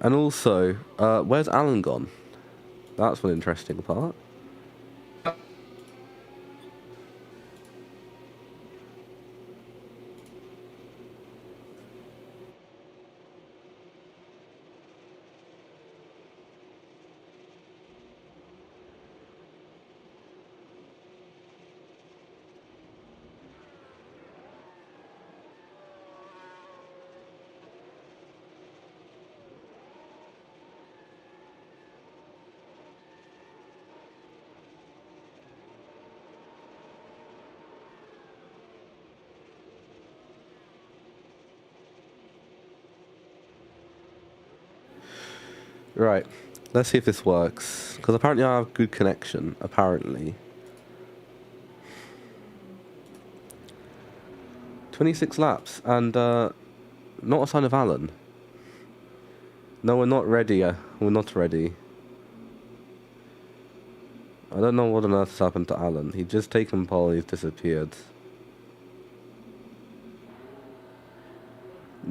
And also, where's Alan gone? That's one interesting part. Right, let's see if this works. Because apparently I have good connection, apparently. 26 laps, and not a sign of Alan. No, we're not ready. We're not ready. I don't know what on earth has happened to Alan. He'd just taken pole, he's disappeared.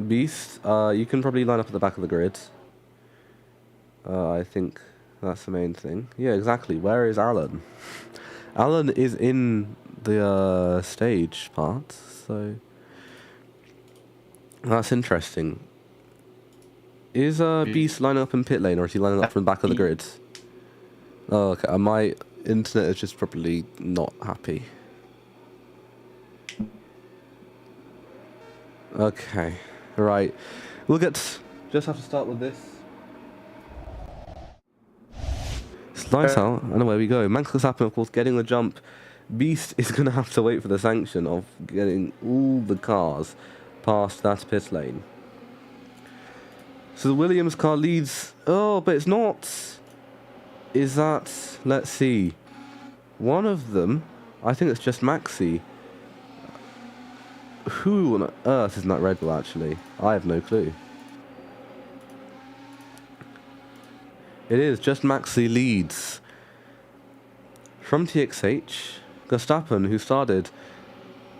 Beast, you can probably line up at the back of the grid. I think that's the main thing. Yeah, exactly. Where is Alan? Alan is in the stage part, so that's interesting. Is Beast lining up in pit lane, or is he lining up from the back of the grid? Oh, okay. My internet is just probably not happy. Okay, right. We'll just have to start with this. It's nice out, and away we go. Max Verstappen, of course, getting the jump. Beast is going to have to wait for the sanction of getting all the cars past that pit lane. So the Williams car leads. Oh, but it's not. Is that... Let's see. One of them, I think it's just Maxi. Who on earth is in that Red Bull, actually? I have no clue. It is just Maxi leads. From TXH, Verstappen, who started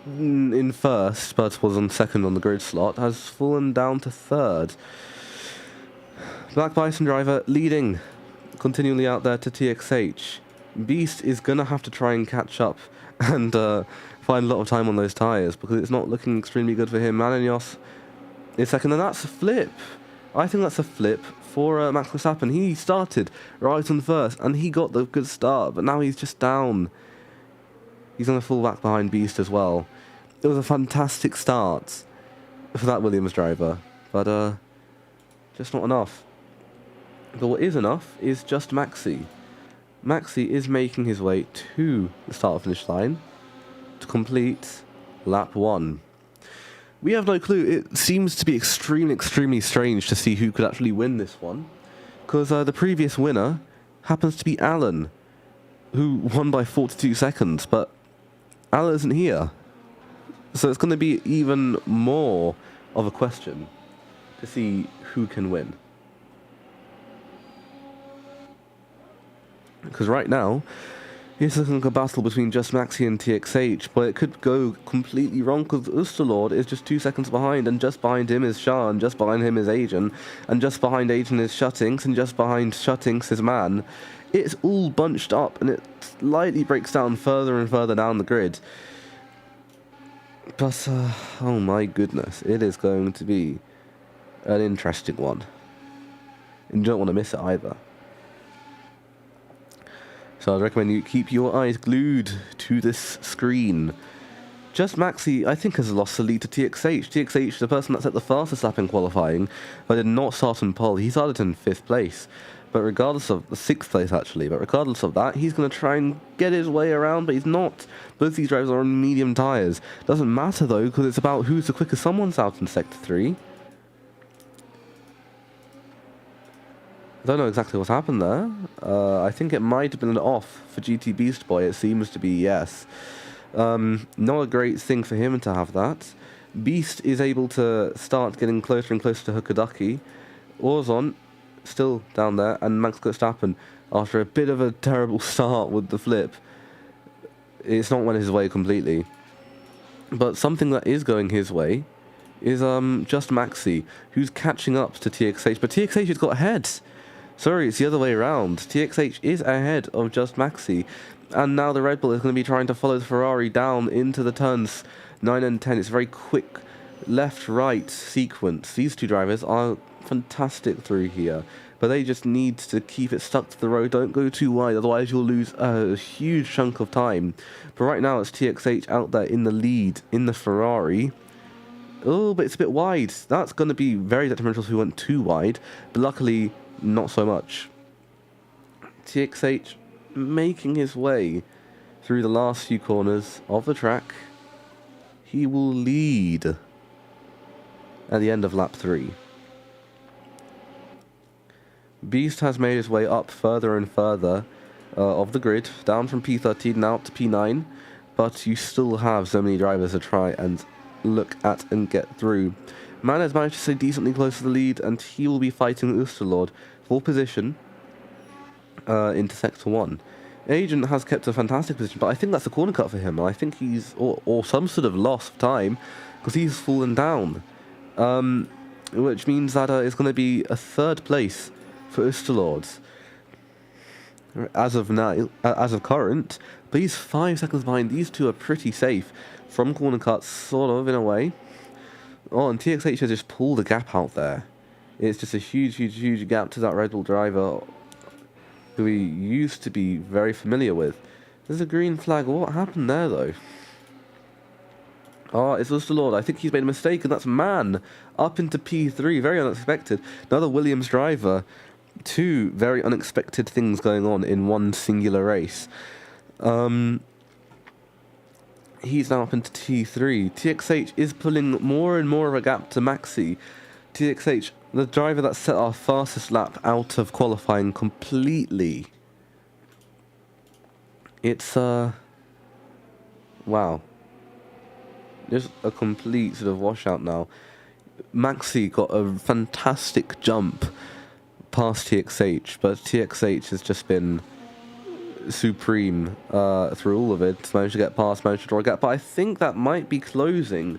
in first, but was on second on the grid slot, has fallen down to third. Black Bison driver leading continually out there to TXH. Beast is going to have to try and catch up and find a lot of time on those tyres, because it's not looking extremely good for him. Manios is second, and that's a flip. I think that's a flip for Max Verstappen. He started right on first, and he got the good start, but now he's just down. He's going to fall back behind Beast as well. It was a fantastic start for that Williams driver, but just not enough. But what is enough is just Maxi. Maxi is making his way to the start-finish line to complete lap 1. We have no clue. It seems to be extremely strange to see who could actually win this one, because the previous winner happens to be Alan, who won by 42 seconds, but Alan isn't here. So it's going to be even more of a question to see who can win. Because right now, it's looking like a battle between just Maxi and TXH, but it could go completely wrong, because Ustalord is just 2 seconds behind, and just behind him is Sean, just behind him is Ajan, and just behind Ajan is Shuttings, and just behind Shuttings is Man. It's all bunched up, and it slightly breaks down further and further down the grid. But, oh my goodness, it is going to be an interesting one. And you don't want to miss it either. So I'd recommend you keep your eyes glued to this screen. Just Maxi, I think, has lost the lead to TXH. TXH, the person that set the fastest lap in qualifying, but did not start in pole. He started in 5th place. But regardless of... 6th place, actually. But regardless of that, he's going to try and get his way around, but he's not. Both these drivers are on medium tyres. Doesn't matter, though, because it's about who's the quickest. Someone's out in Sector 3. I don't know exactly what's happened there. I think it might have been an off for GT Beast Boy. It seems to be yes. Not a great thing for him to have that. Beast is able to start getting closer and closer to Hokuduki. Orzon still down there, and Max Verstappen, after a bit of a terrible start with the flip, it's not went his way completely. But something that is going his way is Just Maxi, who's catching up to TXH, but TXH has got ahead. Sorry, it's the other way around. TXH is ahead of Just Maxi, and now the Red Bull is going to be trying to follow the Ferrari down into the turns 9 and 10. It's a very quick left-right sequence. These two drivers are fantastic through here, but they just need to keep it stuck to the road. Don't go too wide, otherwise you'll lose a huge chunk of time. But right now it's TXH out there in the lead in the Ferrari. Oh, but it's a bit wide. That's going to be very detrimental if we went too wide, but luckily not so much. TXH making his way through the last few corners of the track. He will lead at the end of lap 3. Beast has made his way up further and further of the grid, down from P13 now up to P9, but you still have so many drivers to try and look at and get through. Man has managed to stay decently close to the lead, and he will be fighting Oosterlord for position into Sector 1. Agent has kept a fantastic position, but I think that's a corner cut for him. I think he's, or some sort of loss of time, because he's fallen down. Which means that it's going to be a 3rd place for Oosterlord as of now, as of current, but he's 5 seconds behind. These two are pretty safe from corner cuts, sort of, in a way. Oh, and TXH has just pulled a gap out there. It's just a huge gap to that Red Bull driver who we used to be very familiar with. There's a green flag. What happened there, though? Oh, it's Oosterlord. I think he's made a mistake, and that's Man up into P3. Very unexpected. Another Williams driver. 2 very unexpected things going on in one singular race. He's now up into T3. TXH is pulling more and more of a gap to Maxi. TXH, the driver that set our fastest lap out of qualifying completely. It's, wow. Just a complete sort of washout now. Maxi got a fantastic jump past TXH, but TXH has just been supreme through all of it. Managed to get past, managed to draw a gap, but I think that might be closing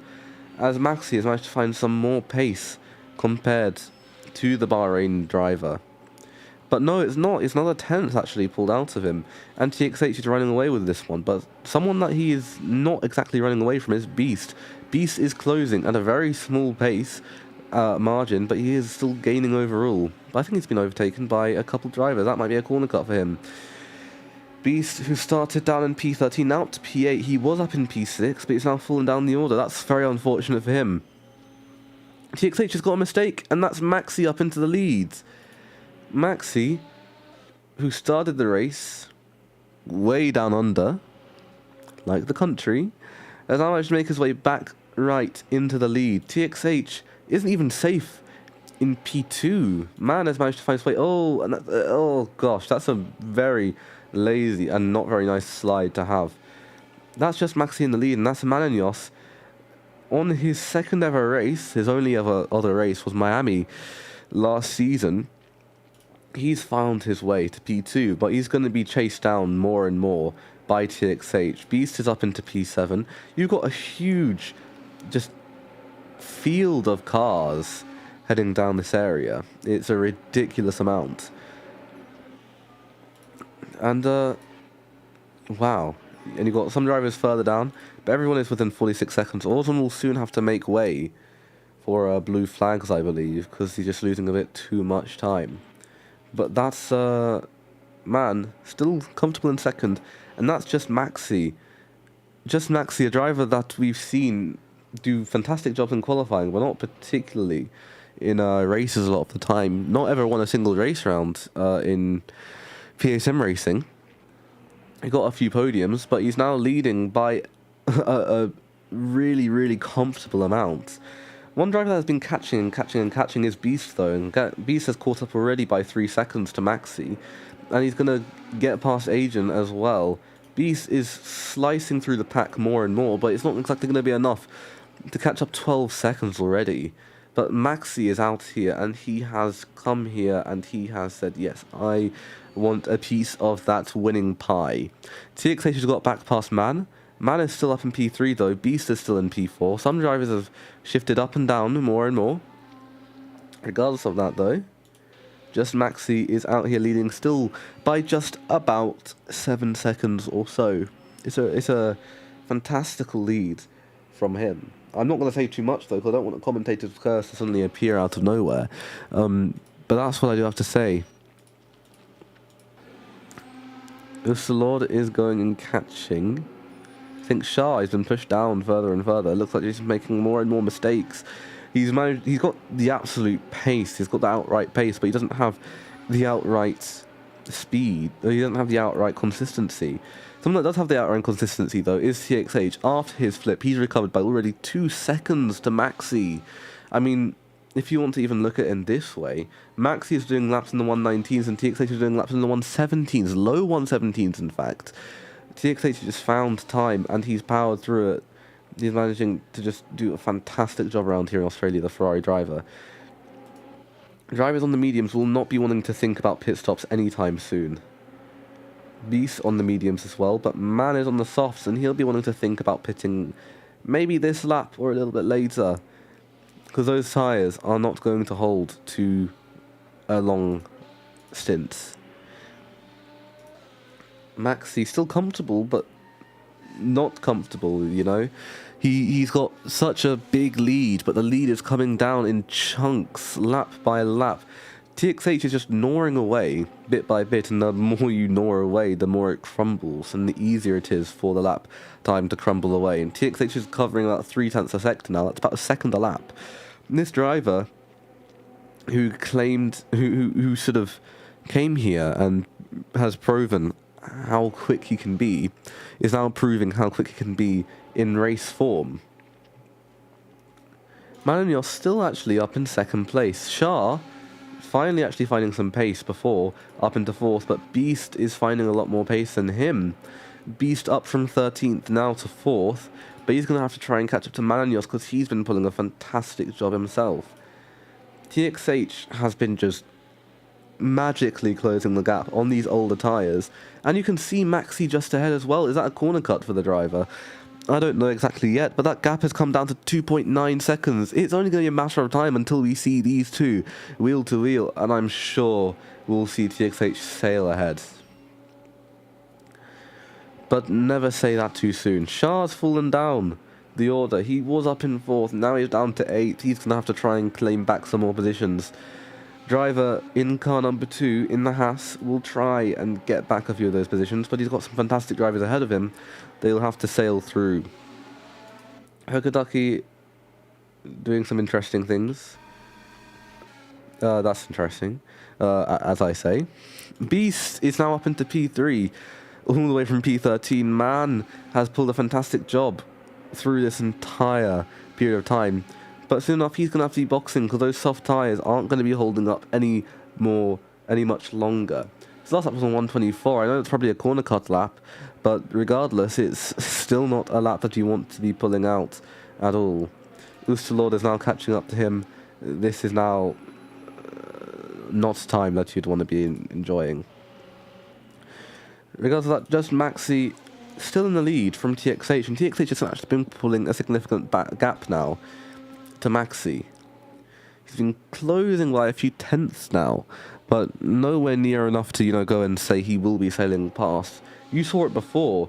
as Maxi has managed to find some more pace compared to the Bahrain driver. But no, it's not. It's another 10th actually pulled out of him, and TXH is running away with this one, but someone that he is not exactly running away from is Beast. Beast is closing at a very small pace margin, but he is still gaining overall. But I think he's been overtaken by a couple drivers. That might be a corner cut for him. Beast, who started down in P13, now up to P8. He was up in P6, but he's now fallen down the order. That's very unfortunate for him. TXH has got a mistake, and that's Maxi up into the lead. Maxi, who started the race way down under, like the country, has now managed to make his way back right into the lead. TXH isn't even safe in P2. Man has managed to find his way. Oh, and oh gosh, that's a very lazy and not very nice slide to have. That's just Maxi in the lead, and that's Mananios on his 2nd ever race. His only other race was Miami last season. He's found his way to P2, but he's going to be chased down more and more by TXH. Beast is up into P7. You've got a huge just field of cars heading down this area. It's a ridiculous amount. And, wow. And you've got some drivers further down, but everyone is within 46 seconds. Autumn will soon have to make way for blue flags, I believe, because he's just losing a bit too much time. But that's, Man, still comfortable in 2nd, and that's just Maxi. Just Maxi, a driver that we've seen do fantastic jobs in qualifying, but not particularly in races a lot of the time. Not ever won a single race round in PSM racing. He got a few podiums, but he's now leading by a really comfortable amount. One driver that has been catching is Beast, though, and Beast has caught up already by 3 seconds to Maxi, and he's going to get past Agent as well. Beast is slicing through the pack more and more, but it's not exactly going to be enough to catch up 12 seconds already. But Maxi is out here, and he has come here, and he has said, yes, I want a piece of that winning pie. TXH has got back past Man, Man is still up in P3 though, Beast is still in P4. Some drivers have shifted up and down more and more. Regardless of that though, Just Maxi is out here leading still by just about 7 seconds or so. It's a fantastical lead from him. I'm not going to say too much though, because I don't want a commentator's curse to suddenly appear out of nowhere. But that's what I do have to say. Usalord is going and catching. I think Shah has been pushed down further and further. It looks like he's making more and more mistakes. He's got the absolute pace. He's got the outright pace, but he doesn't have the outright speed. He doesn't have the outright consistency. Someone that does have the outright consistency, though, is TXH. After his flip, he's recovered by already 2 seconds to Maxi. I mean, if you want to even look at it in this way, Maxi is doing laps in the 119s and TXH is doing laps in the 117s, low 117s in fact. TXH just found time and he's powered through it. He's managing to just do a fantastic job around here in Australia, the Ferrari driver. Drivers on the mediums will not be wanting to think about pit stops anytime soon. Beast on the mediums as well, but Man is on the softs and he'll be wanting to think about pitting maybe this lap or a little bit later, because those tyres are not going to hold to a long stint. Maxi still comfortable, but not comfortable, you know. He's got such a big lead, but the lead is coming down in chunks, lap by lap. TXH is just gnawing away, bit by bit, and the more you gnaw away, the more it crumbles, and the easier it is for the lap time to crumble away. And TXH is covering about 3/10 a second now. That's about a second a lap. And this driver, who claimed, who sort of came here and has proven how quick he can be, is now proving how quick he can be in race form. Mananios still actually up in second place. Shah finally actually finding some pace before, up into 4th, but Beast is finding a lot more pace than him. Beast up from 13th now to 4th, but he's going to have to try and catch up to Mananios because he's been pulling a fantastic job himself. TXH has been just magically closing the gap on these older tyres, and you can see Maxi just ahead as well. Is that a corner cut for the driver? I don't know exactly yet, but that gap has come down to 2.9 seconds. It's only going to be a matter of time until we see these two wheel to wheel, and I'm sure we'll see TXH sail ahead. But never say that too soon. Shah's fallen down the order. He was up in 4th, now he's down to 8th. He's going to have to try and claim back some more positions. Driver in car number 2 in the Haas will try and get back a few of those positions, but he's got some fantastic drivers ahead of him. They'll have to sail through. Hokodaki doing some interesting things. That's interesting, as I say. Beast is now up into P3, all the way from P13. Man has pulled a fantastic job through this entire period of time. But soon enough, he's going to have to be boxing because those soft tyres aren't going to be holding up any much longer. So last lap was on 124. I know it's probably a corner cut lap, but regardless, it's still not a lap that you want to be pulling out at all. Usalord is now catching up to him. This is now not time that you'd want to be enjoying. Regardless of that, just Maxi still in the lead from TXH, and TXH has actually been pulling a significant gap now to Maxi. He's been closing by a few tenths now, but nowhere near enough to, you know, go and say he will be sailing past. You saw it before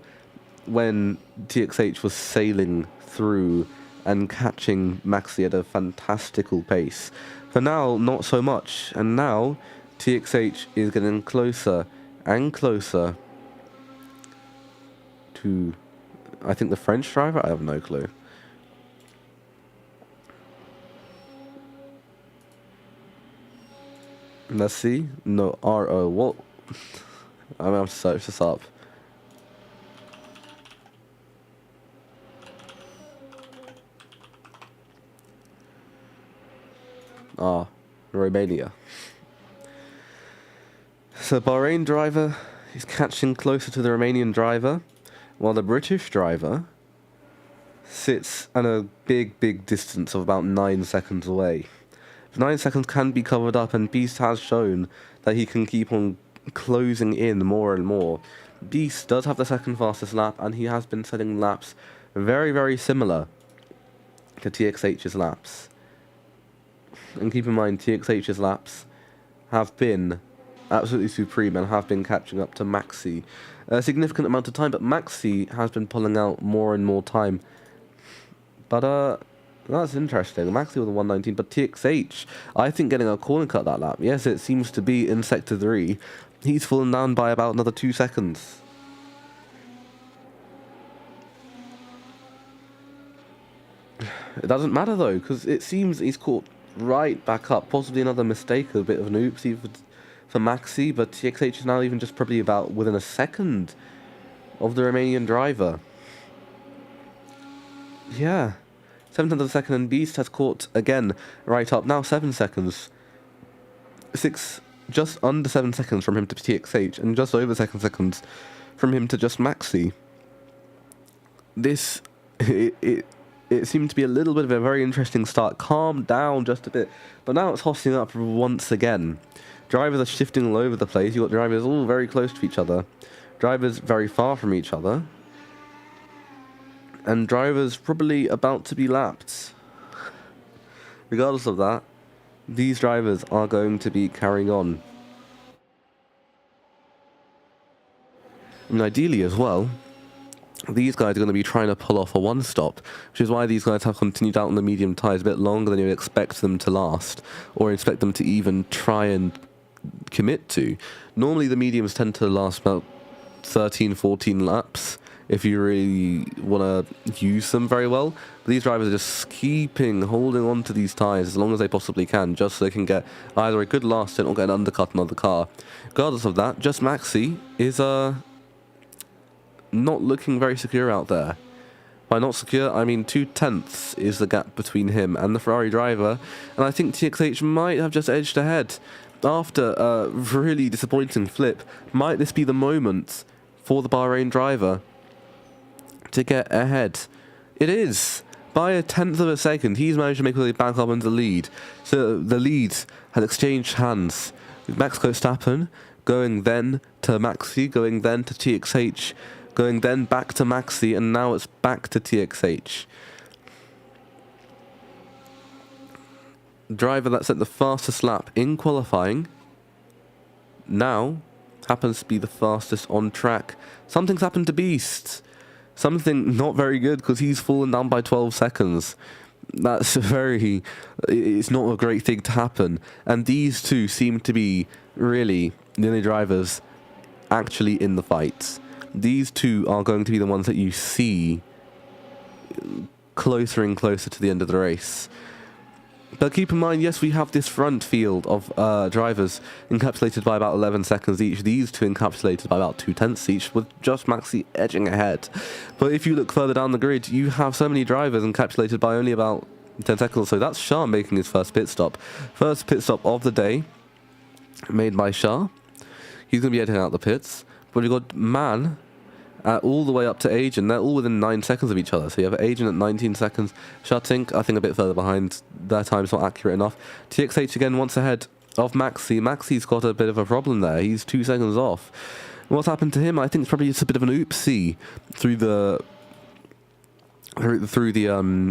when TXH was sailing through and catching Maxi at a fantastical pace. For now, not so much, and now TXH is getting closer and closer to, I think, the French driver? I have no clue. Let's see. No, RO. What? I'm going to have to search this up. Romania. So Bahrain driver is catching closer to the Romanian driver, while the British driver sits at a big distance of about 9 seconds away. 9 seconds can be covered up, and Beast has shown that he can keep on closing in more and more. Beast does have the second fastest lap, and he has been setting laps very, very similar to TXH's laps. And keep in mind, TXH's laps have been absolutely supreme and have been catching up to Maxi a significant amount of time, but Maxi has been pulling out more and more time. But that's interesting. Maxi with a 119, but TXH, I think, getting a corner cut that lap. Yes, it seems to be in Sector 3. He's fallen down by about another 2 seconds. It doesn't matter though, because it seems he's caught right back up. Possibly another mistake, a bit of an oopsie for Maxi, but TXH is now even just probably about within a second of the Romanian driver. Yeah. 7th of a second, and Beast has caught again right up. Now 7 seconds. Just under 7 seconds from him to TXH, and just over 7 seconds from him to just Maxi. It seemed to be a little bit of a very interesting start. Calmed down just a bit, but now it's hossing up once again. Drivers are shifting all over the place. You've got drivers all very close to each other, drivers very far from each other, and drivers probably about to be lapped. Regardless of that, these drivers are going to be carrying on. And ideally as well, these guys are going to be trying to pull off a one-stop, which is why these guys have continued out on the medium tyres a bit longer than you expect them to last, or expect them to even try and commit to. Normally the mediums tend to last about 13, 14 laps, if you really want to use them very well. But these drivers are just holding on to these tyres as long as they possibly can, just so they can get either a good last stint or get an undercut another car. Regardless of that, just Maxi is not looking very secure out there. By not secure, I mean 2/10 is the gap between him and the Ferrari driver, and I think TXH might have just edged ahead. After a really disappointing flip, might this be the moment for the Bahrain driver to get ahead? It is. By 1/10 of a second, he's managed to make his way back up into the lead. So the lead has exchanged hands, with Max Verstappen going then to Maxi, going then to TXH, going then back to Maxi, and now it's back to TXH. Driver that set the fastest lap in qualifying now happens to be the fastest on track. Something's happened to Beast. Something not very good, because he's fallen down by 12 seconds. It's not a great thing to happen. And these two seem to be really the only drivers actually in the fight. These two are going to be the ones that you see closer and closer to the end of the race. But keep in mind, yes, we have this front field of drivers encapsulated by about 11 seconds each. These two encapsulated by about 2/10 each, with just Maxi edging ahead. But if you look further down the grid, you have so many drivers encapsulated by only about 10 seconds or so. That's Shah making his first pit stop. First pit stop of the day made by Shah. He's going to be heading out the pits. But we've got Man all the way up to Agent. They're all within 9 seconds of each other. So you have Agent at 19 seconds. Shatink, I think, a bit further behind. Their time's not accurate enough. TXH again once ahead of Maxi. Maxi's got a bit of a problem there. He's 2 seconds off. What's happened to him? I think it's probably just a bit of an oopsie through the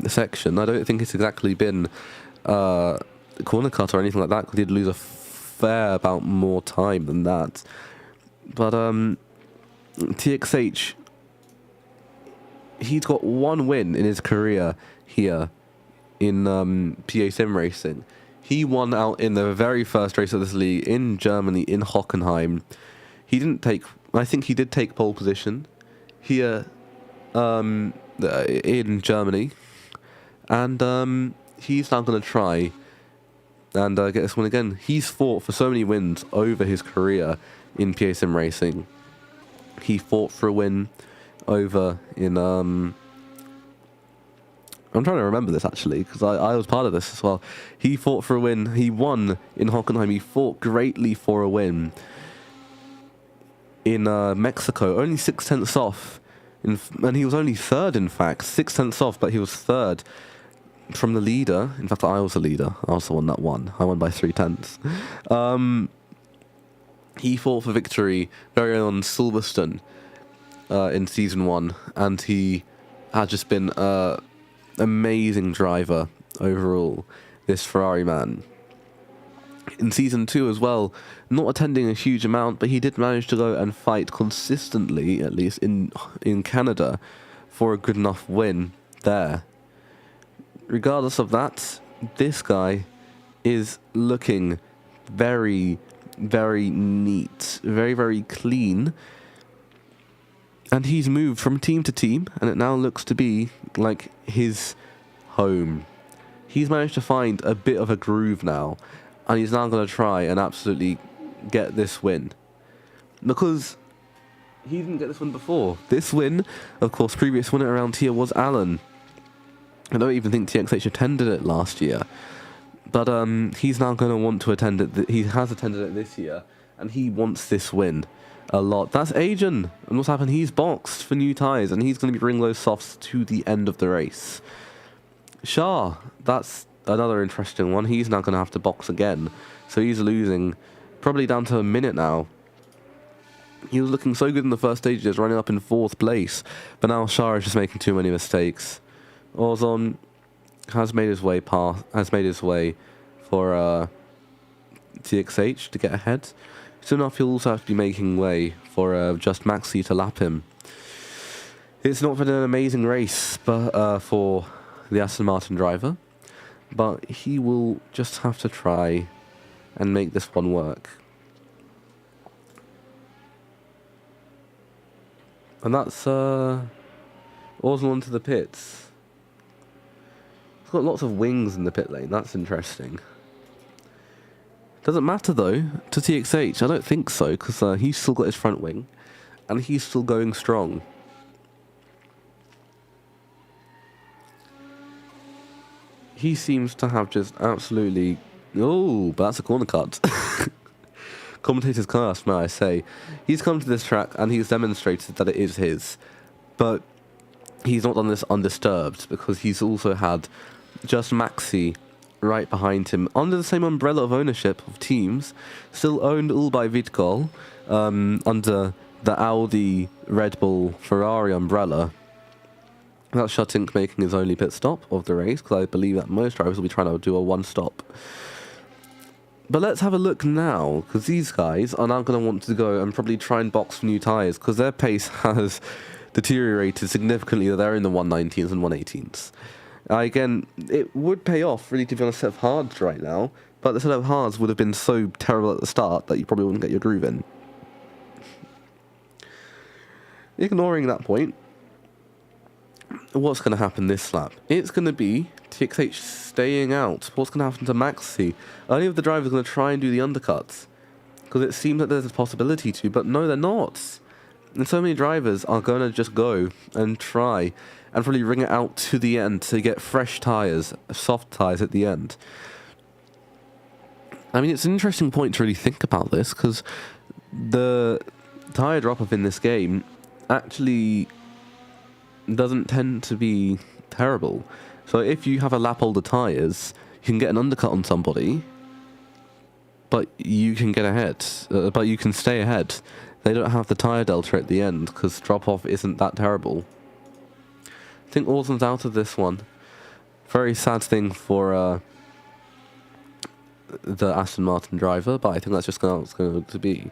section. I don't think it's exactly been a corner cut or anything like that, because he'd lose a fair amount more time than that. But TXH, he's got one win in his career here in PA Sim Racing. He won out in the very first race of this league in Germany, in Hockenheim. I think he did take pole position here in Germany. And he's now going to try and get this one again. He's fought for so many wins over his career in PA Sim Racing. He fought for a win over in I'm trying to remember this actually, because I was part of this as well. He fought for a win. He won in Hockenheim. He fought greatly for a win in Mexico. Only 6/10 off, and he was only third. In fact, 6/10 off, but he was third from the leader. In fact, I was the leader. I was the one that won. I won by 3/10. He fought for victory very early on in Silverstone, in Season 1, and he has just been an amazing driver overall, this Ferrari man. In Season 2 as well, not attending a huge amount, but he did manage to go and fight consistently, at least in Canada, for a good enough win there. Regardless of that, this guy is looking very, very neat, very, very clean. And he's moved from team to team, and it now looks to be like his home. He's managed to find a bit of a groove now, and he's now going to try and absolutely get this win. Because he didn't get this win before. This win, of course, previous winner around here was Alan. I don't even think TXH attended it last year. But he's now going to want to attend it. He has attended it this year, and he wants this win a lot. That's Ajan. And what's happened? He's boxed for new tyres, and he's going to be bringing those softs to the end of the race. Shah, that's another interesting one. He's now going to have to box again. So he's losing probably down to a minute now. He was looking so good in the first stages, running up in 4th place. But now Shah is just making too many mistakes. Ozon has made his way for TXH to get ahead. Soon enough, he'll also have to be making way for Just Maxi to lap him. It's not been an amazing race but for the Aston Martin driver, but he will just have to try and make this one work. And that's Ozon onto the pits. He's got lots of wings in the pit lane. That's interesting. Doesn't matter though to TXH. I don't think so, because he's still got his front wing, and he's still going strong. He seems to have just absolutely... Oh, but that's a corner cut. Commentator's curse, may I say. He's come to this track and he's demonstrated that it is his. But he's not done this undisturbed, because he's also had Just Maxi right behind him, under the same umbrella of ownership of teams, still owned all by Vidkol, under the Audi, Red Bull, Ferrari umbrella. That's Shutink making his only pit stop of the race, because I believe that most drivers will be trying to do a one-stop. But let's have a look now, because these guys are now going to want to go and probably try and box for new tyres, because their pace has deteriorated significantly. They're in the 119s and 118s. Again, it would pay off really to be on a set of hards right now, but the set of hards would have been so terrible at the start that you probably wouldn't get your groove in. Ignoring that point, what's going to happen this lap? It's going to be TXH staying out. What's going to happen to Maxi? Only of the drivers are going to try and do the undercuts, because it seems that there's a possibility to, but no, they're not. And so many drivers are going to just go and try and probably ring it out to the end to get fresh tyres, soft tyres at the end. I mean, it's an interesting point to really think about this, because the tyre drop-off in this game actually doesn't tend to be terrible. So if you have a lap older tyres, you can get an undercut on somebody, but you can get ahead, but you can stay ahead. They don't have the tyre delta at the end, because drop-off isn't that terrible. I think Ozon's out of this one. Very sad thing for the Aston Martin driver, but I think that's just how it's going to be.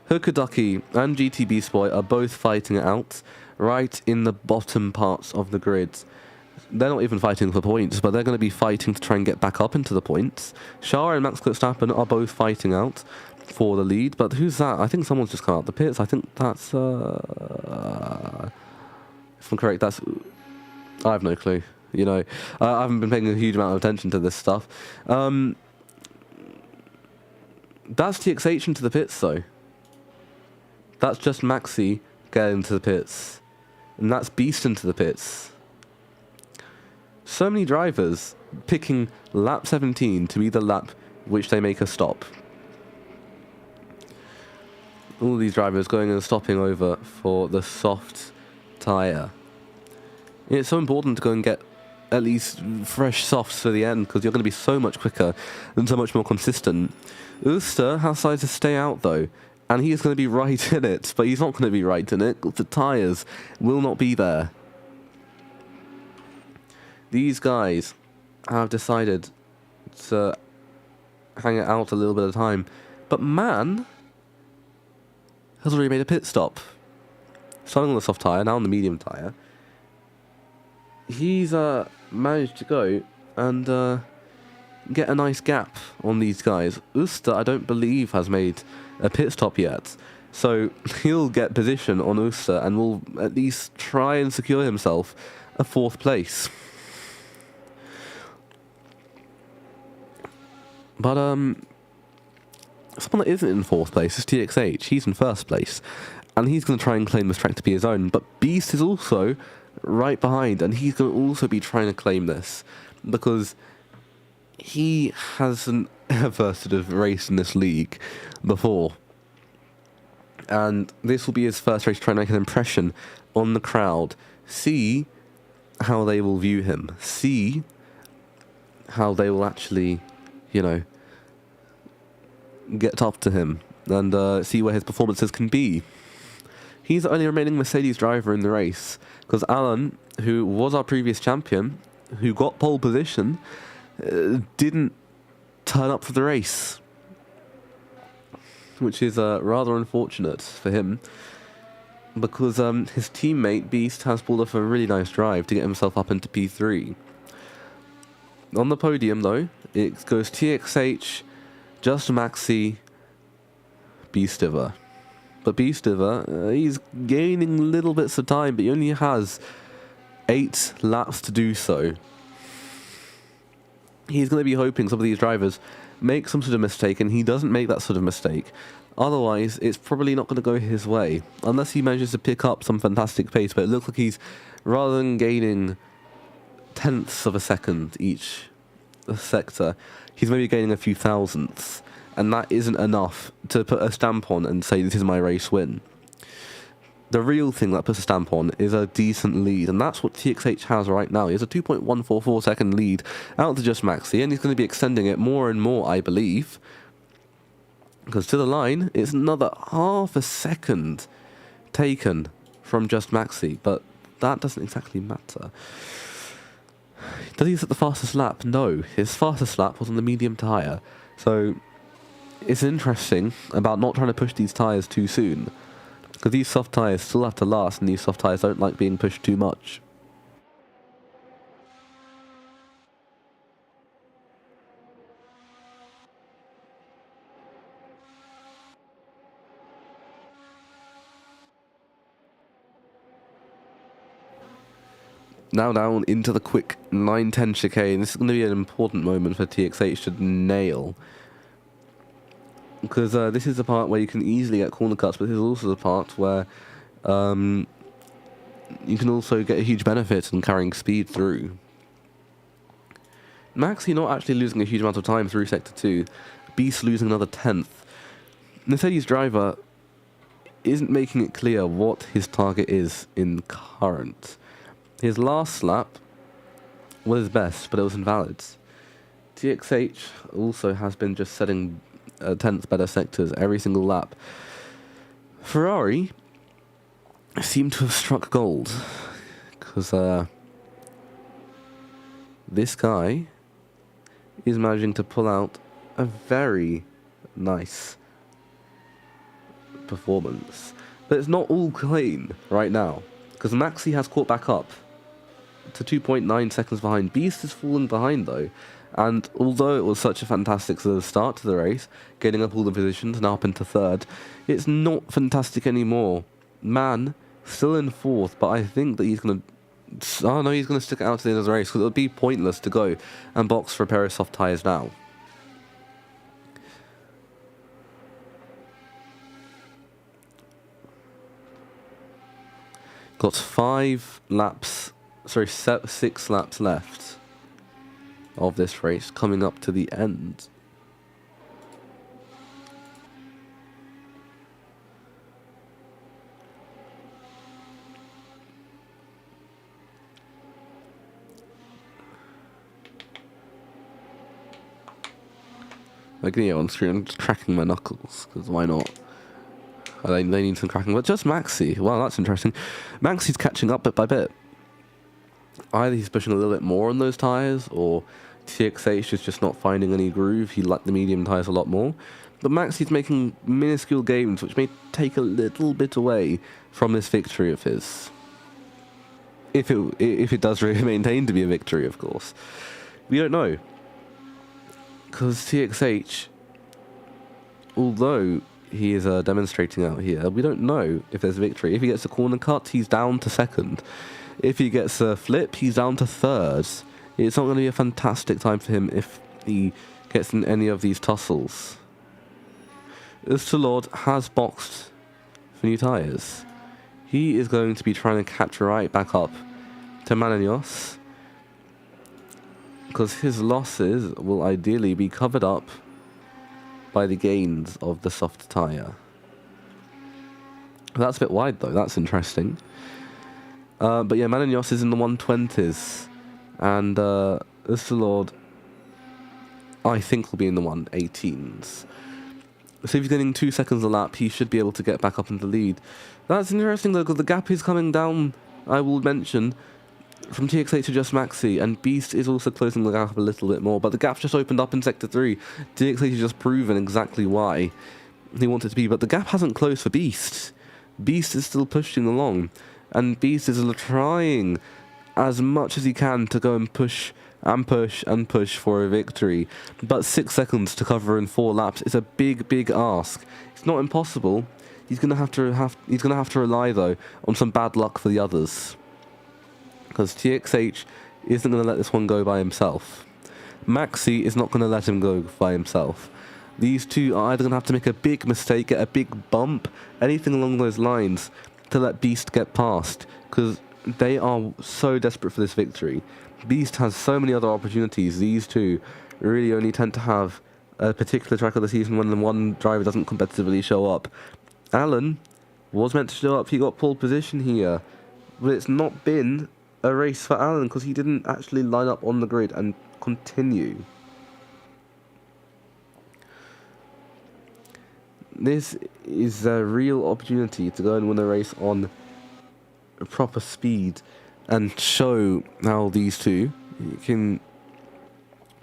Hookaducky and GTB Spoy are both fighting it out right in the bottom parts of the grid. They're not even fighting for points, but they're going to be fighting to try and get back up into the points. Shah and Max Verstappen are both fighting out for the lead, but who's that? I think someone's just come out the pits. I think that's... if I'm correct, that's... I have no clue. You know, I haven't been paying a huge amount of attention to this stuff. That's TXH into the pits, though. That's just Maxi getting to the pits. And that's Beast into the pits. So many drivers picking lap 17 to be the lap which they make a stop. All these drivers going and stopping over for the soft tyre. It's so important to go and get at least fresh softs for the end, because you're going to be so much quicker and so much more consistent. Uster has decided to stay out though, and he is going to be right in it, but he's not going to be right in it. The tyres will not be there. These guys have decided to hang it out a little bit of time, but Man has already made a pit stop. Starting on the soft tyre, now on the medium tyre. He's managed to go and get a nice gap on these guys. Uster, I don't believe, has made a pit stop yet. So he'll get position on Uster and will at least try and secure himself a 4th place. But someone that isn't in 4th place is TXH. He's in 1st place. And he's going to try and claim this track to be his own. But Beast is also right behind, and he's going to also be trying to claim this. Because he hasn't ever sort of raced in this league before. And this will be his first race, trying to make an impression on the crowd. See how they will view him. See how they will actually, you know, get up to him. And see where his performances can be. He's the only remaining Mercedes driver in the race. Because Alan, who was our previous champion, who got pole position, didn't turn up for the race. Which is rather unfortunate for him. Because his teammate, Beast, has pulled off a really nice drive to get himself up into P3. On the podium, though, it goes TXH, Just Maxi, Beastiver. But Beastiver, he's gaining little bits of time, but he only has 8 laps to do so. He's going to be hoping some of these drivers make some sort of mistake, and he doesn't make that sort of mistake. Otherwise, it's probably not going to go his way, unless he manages to pick up some fantastic pace. But it looks like he's, rather than gaining tenths of a second each sector, he's maybe gaining a few thousandths. And that isn't enough to put a stamp on and say, this is my race win. The real thing that puts a stamp on is a decent lead, and that's what TXH has right now. He has a 2.144 second lead out to Just Maxi, and he's going to be extending it more and more, I believe. Because to the line, it's another half a second taken from Just Maxi, but that doesn't exactly matter. Does he set the fastest lap? No, his fastest lap was on the medium tyre. So it's interesting about not trying to push these tyres too soon. Because these soft tyres still have to last, and these soft tyres don't like being pushed too much. Now down into the quick 910 chicane. This is going to be an important moment for TXH to nail. Because this is the part where you can easily get corner cuts, but this is also the part where you can also get a huge benefit in carrying speed through. Maxi not actually losing a huge amount of time through Sector 2. Beast losing another 10th. Mercedes driver isn't making it clear what his target is in current. His last lap was his best, but it was invalid. TXH also has been just setting 10th better sectors every single lap. Ferrari seem to have struck gold, because this guy is managing to pull out a very nice performance. But it's not all clean right now, because Maxi has caught back up to 2.9 seconds behind. Beast is falling behind though, and although it was such a fantastic sort of start to the race, getting up all the positions, now up into 3rd, it's not fantastic anymore. Man, still in 4th, but I think that he's going to... Oh no, he's going to stick it out to the end of the race, because it would be pointless to go and box for a pair of soft tyres now. Got 6 laps left of this race, coming up to the end. Like, yeah, on screen, I'm just cracking my knuckles, because why not? They need some cracking. But just Maxi. Wow, that's interesting. Maxi's catching up bit by bit. Either he's pushing a little bit more on those tyres, or TXH is just not finding any groove. He liked the medium tyres a lot more. But Maxi's making minuscule gains, which may take a little bit away from this victory of his. If it does really maintain to be a victory, of course. We don't know. Because TXH, although he is demonstrating out here, we don't know if there's a victory. If he gets a corner cut, he's down to second. If he gets a flip, he's down to third. It's not going to be a fantastic time for him if he gets in any of these tussles. Ustalord has boxed for new tyres. He is going to be trying to catch right back up to Mananios, because his losses will ideally be covered up by the gains of the soft tyre. That's a bit wide though, that's interesting. But yeah, Mananios is in the 120s, and Ustalord, I think, will be in the 118s. So if he's getting 2 seconds a lap, he should be able to get back up into the lead. That's interesting though, because the gap is coming down, I will mention, from TX8 to just Maxi, and Beast is also closing the gap a little bit more, but the gap's just opened up in Sector 3. TX8 has just proven exactly why he wanted to be, but the gap hasn't closed for Beast. Beast is still pushing along, and Beast is trying as much as he can to go and push and push and push for a victory. But 6 seconds to cover in 4 laps is a big ask. It's not impossible. He's gonna have to rely though on some bad luck for the others, because TXH isn't gonna let this one go by himself. Maxi is not gonna let him go by himself. These two are either gonna have to make a big mistake, get a big bump, anything along those lines, to let Beast get past, because they are so desperate for this victory. Beast has so many other opportunities. These two really only tend to have a particular track of the season when the one driver doesn't competitively show up. Alan was meant to show up. He got pole position here, but it's not been a race for Alan because he didn't actually line up on the grid and continue. This is a real opportunity to go and win a race on proper speed and show how these two can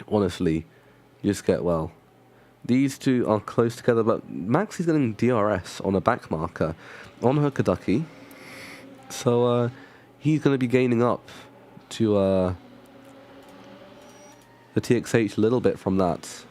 honestly just get well. These two are close together, but Maxi's getting DRS on a back marker on her Kadaki, so he's going to be gaining up to the TXH a little bit from that.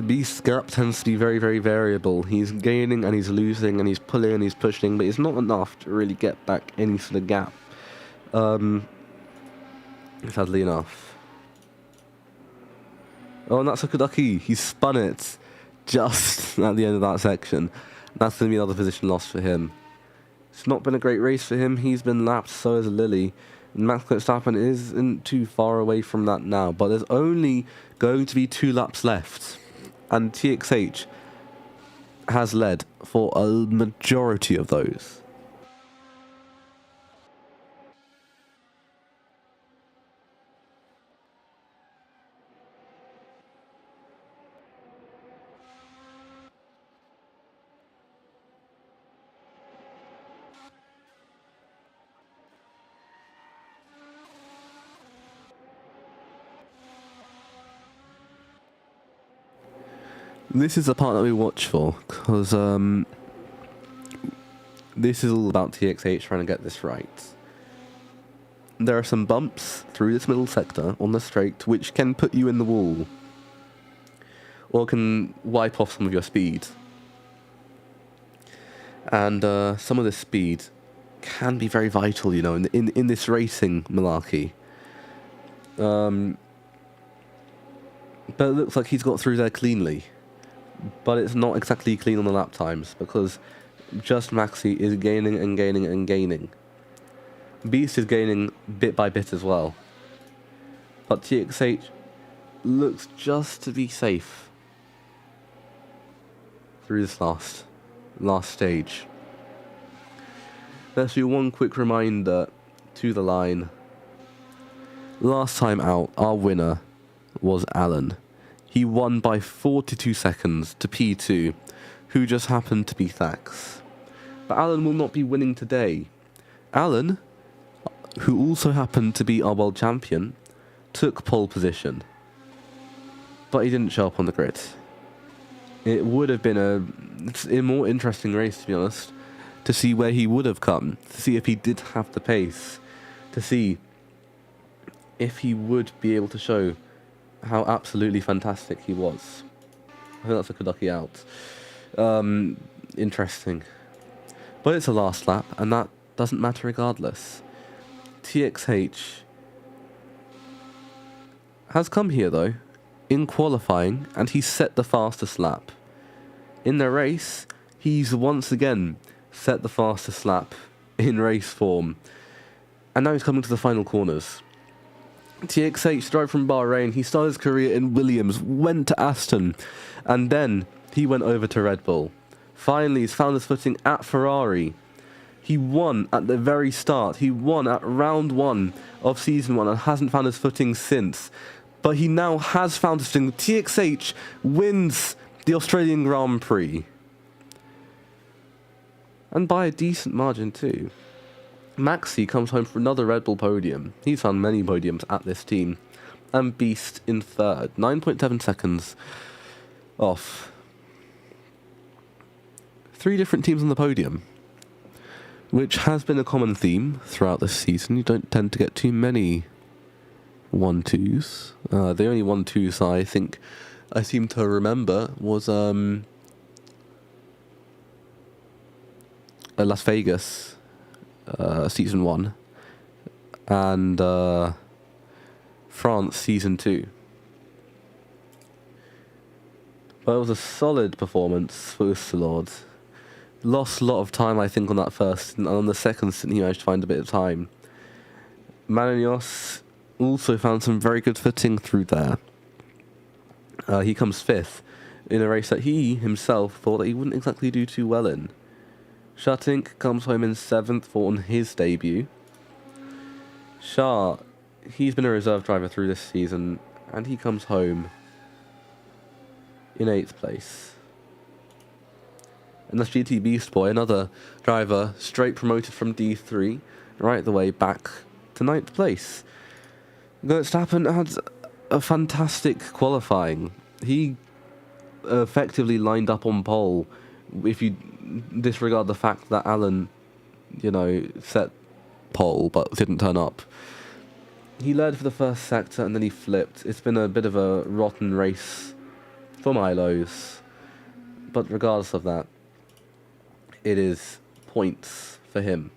Beast's gap tends to be very variable. He's gaining and he's losing and he's pulling and he's pushing, but it's not enough to really get back any sort of gap. Sadly enough. Oh, and that's a Kadaki. He spun it just at the end of that section. That's going to be another position lost for him. It's not been a great race for him. He's been lapped, so has Lily. Max Verstappen isn't too far away from that now, but there's only going to be 2 laps left. And TXH has led for a majority of those. This is the part that we watch for, because this is all about TXH trying to get this right. There are some bumps through this middle sector on the straight which can put you in the wall, or can wipe off some of your speed. And some of this speed can be very vital, you know, in this racing malarkey. But it looks like he's got through there cleanly. But it's not exactly clean on the lap times, because just Maxi is gaining and gaining and gaining. Beast is gaining bit by bit as well. but TXH looks just to be safe through this last stage. Let's do one quick reminder to the line. Last time out, our winner was Alan. He won by 42 seconds to P2, who just happened to be Thax. But Alan will not be winning today. Alan, who also happened to be our world champion, took pole position, but he didn't show up on the grid. It would have been a more interesting race, to be honest, to see where he would have come, to see if he did have the pace, to see if he would be able to show how absolutely fantastic he was. I think that's a Kodaki out. Interesting. But it's a last lap, and that doesn't matter regardless. TXH has come here, though, in qualifying, and he set the fastest lap. In the race, he's once again set the fastest lap in race form. And now he's coming to the final corners. TXH drive from Bahrain. He started his career in Williams, went to Aston, and then he went over to Red Bull. Finally, he's found his footing at Ferrari. He won at the very start. He won at round 1 of season 1 and hasn't found his footing since. But he now has found his footing. TXH wins the Australian Grand Prix. And by a decent margin too. Maxi comes home for another Red Bull podium. He's found many podiums at this team. And Beast in third. 9.7 seconds off. 3 different teams on the podium, which has been a common theme throughout this season. You don't tend to get too many 1-2s. The only 1-2s I think I seem to remember was Las Vegas, season 1, and France season 2. But it was a solid performance for Ustelord. Lost a lot of time, I think, on that first, and on the second stint he managed to find a bit of time. Mananios also found some very good footing through there. He comes 5th in a race that he himself thought that he wouldn't exactly do too well in. Shatink comes home in 7th on his debut. Shah, he's been a reserve driver through this season, and he comes home in 8th place. And that's GT Beast Boy, another driver straight promoted from D3 right the way back to 9th place. Verstappen had a fantastic qualifying. He effectively lined up on pole, if you disregard the fact that Alan, set pole but didn't turn up. He led for the first sector and then he flipped. It's been a bit of a rotten race for Milos, but regardless of that, it is points for him.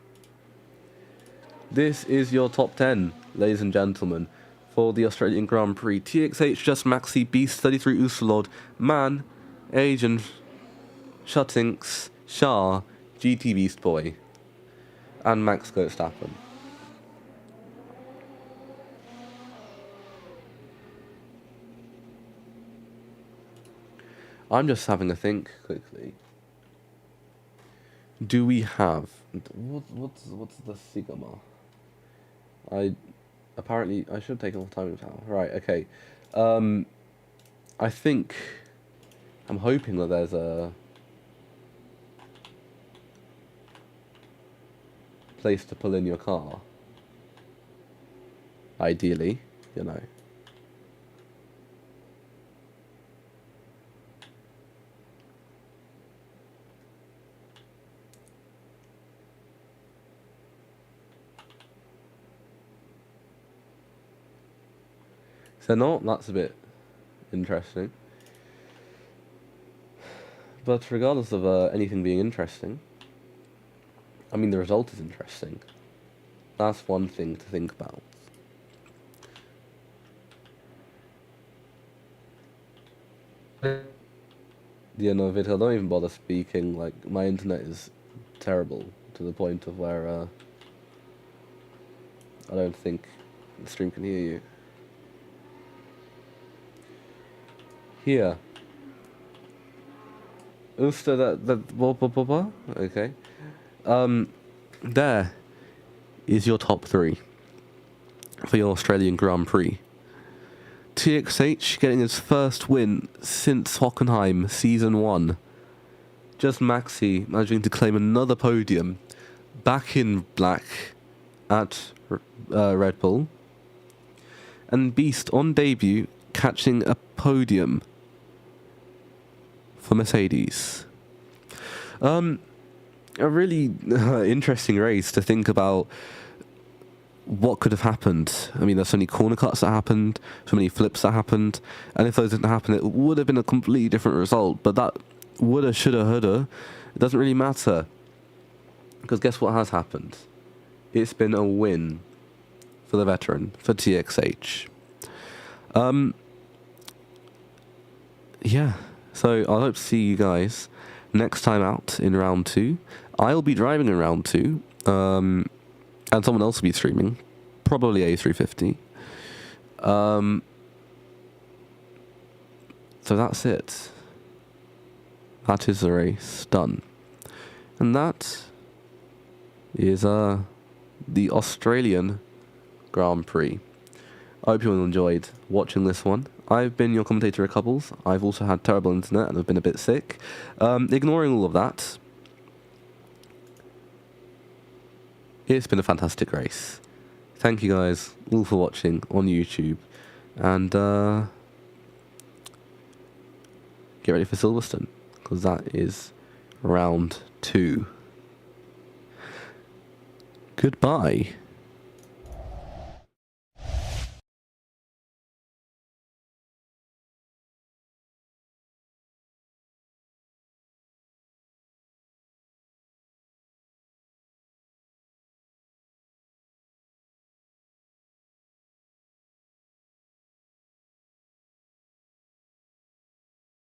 This is your top 10, ladies and gentlemen, for the Australian Grand Prix. TXH, Just Maxi, Beast, 33 Ustelord, Man, Agent, Shutinks, Shah, GT Beast Boy, and Max Verstappen. I'm just having a think quickly. Do we have what's the Sigma? I should take a little time now. Right, okay. I think I'm hoping that there's a place to pull in your car. Ideally, So not, that's a bit interesting. But regardless of anything being interesting, I mean the result is interesting. That's one thing to think about. Yeah, no, Vital, don't even bother speaking. Like, my internet is terrible to the point of where I don't think the stream can hear you. here. Ulster, that, okay. There is your top 3 for your Australian Grand Prix. TXH getting his first win since Hockenheim Season 1. Just Maxi managing to claim another podium back in black at Red Bull. And Beast on debut catching a podium for Mercedes. A really interesting race to think about what could have happened. I mean, there's so many corner cuts that happened, so many flips that happened, and if those didn't happen, it would have been a completely different result. But that woulda, shoulda, woulda, it doesn't really matter. Because guess what has happened? It's been a win for the veteran, for TXH. Yeah, so I hope to see you guys next time out in round 2. I'll be driving in round 2, and someone else will be streaming, probably A350. So that's it. That is the race done. And that is the Australian Grand Prix. I hope you all enjoyed watching this one. I've been your commentator at Couples. I've also had terrible internet and I've been a bit sick. Ignoring all of that, it's been a fantastic race. Thank you guys all for watching on YouTube. And get ready for Silverstone, because that is round 2. Goodbye.